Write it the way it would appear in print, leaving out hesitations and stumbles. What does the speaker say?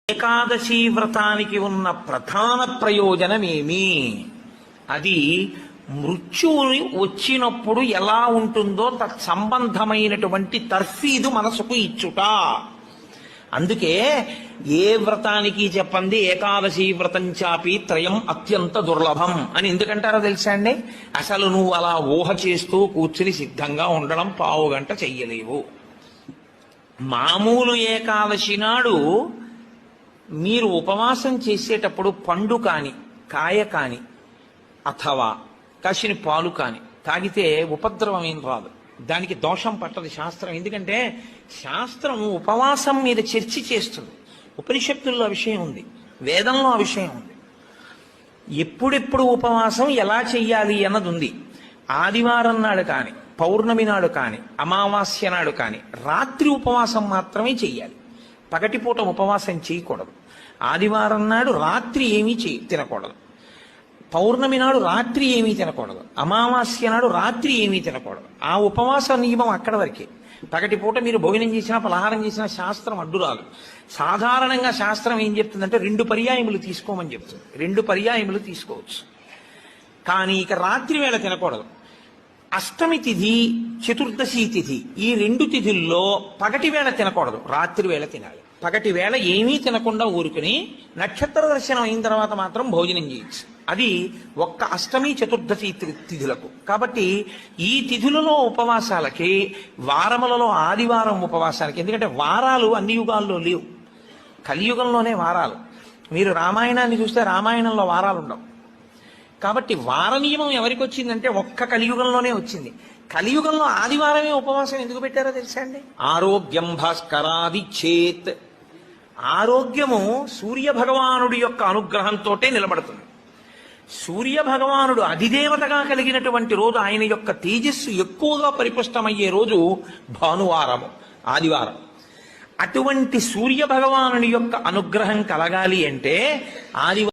ఏకాదశి వ్రతానికి ఉన్న ప్రధాన ప్రయోజనమేమి? అది మృత్యువుని వచ్చినప్పుడు ఎలా ఉంటుందో తత్సంబంధమైనటువంటి తర్ఫీదు మనసుకు ఇచ్చుట. అందుకే ఏ వ్రతానికి చెప్పండి ఏకాదశి వ్రతం చాపి త్రయం అత్యంత దుర్లభం అని ఎందుకంటారో తెలుసా అండి? అసలు నువ్వు అలా ఊహ చేస్తూ కూర్చుని సిద్ధంగా ఉండడం పావుగంట చెయ్యలేవు. మామూలు ఏకాదశి నాడు మీరు ఉపవాసం చేసేటప్పుడు పండు కాని కాయ కాని అథవా కాసిన పాలు కాని తాగితే ఉపద్రవం ఏం రాదు, దానికి దోషం పట్టదు శాస్త్రం. ఎందుకంటే శాస్త్రం ఉపవాసం మీద చర్చ చేస్తుంది. ఉపనిషత్తుల్లో ఆ విషయం ఉంది, వేదంలో ఆ విషయం ఉంది. ఎప్పుడెప్పుడు ఉపవాసం ఎలా చెయ్యాలి అన్నది ఉంది. ఆదివారం నాడు కాని పౌర్ణమి నాడు కాని అమావాస్య నాడు కాని రాత్రి ఉపవాసం మాత్రమే చెయ్యాలి. పగటిపూట ఉపవాసం చేయకూడదు. ఆదివారం నాడు రాత్రి ఏమీ తినకూడదు. పౌర్ణమి నాడు రాత్రి ఏమీ తినకూడదు. అమావాస్య నాడు రాత్రి ఏమీ తినకూడదు. ఆ ఉపవాస నియమం అక్కడ వరకే. పగటిపూట మీరు భోజనం చేసినా పలహారం చేసినా శాస్త్రం అడ్డురాదు. సాధారణంగా శాస్త్రం ఏం చెప్తుందంటే 2 పర్యాయములు తీసుకోమని చెప్తుంది. 2 పర్యాయములు తీసుకోవచ్చు, కానీ ఇక రాత్రి వేళ తినకూడదు. అష్టమి తిథి చతుర్దశి తిథి ఈ 2 తిథుల్లో పగటి వేళ తినకూడదు, రాత్రి వేళ తినాలి. పగటి వేళ ఏమీ తినకుండా ఊరుకుని నక్షత్ర దర్శనం అయిన తర్వాత మాత్రం భోజనం చేయొచ్చు. అది ఒక్క అష్టమి చతుర్దశి తిథులకు. కాబట్టి ఈ తిథులలో ఉపవాసాలకి, వారములలో ఆదివారం ఉపవాసాలకి, ఎందుకంటే వారాలు అన్ని యుగాల్లో లేవు, కలియుగంలోనే వారాలు. మీరు రామాయణాన్ని చూస్తే రామాయణంలో వారాలు ఉండవు. కాబట్టి వార నియమం ఎవరికి వచ్చిందంటే ఒక్క కలియుగంలోనే వచ్చింది. కలియుగంలో ఆదివారమే ఉపవాసం ఎందుకు పెట్టారో తెలుసా అండి? ఆరోగ్యం భాస్కరాది చేత్. ఆరోగ్యము సూర్య భగవానుడి యొక్క అనుగ్రహంతో నిలబడుతుంది. సూర్య భగవానుడు అధిదేవతగా కలిగినటువంటి రోజు, ఆయన యొక్క తేజస్సు ఎక్కువగా పరిపుష్టమయ్యే రోజు భానువారము, ఆదివారం. అటువంటి సూర్య భగవానుడి యొక్క అనుగ్రహం కలగాలి అంటే ఆదివారం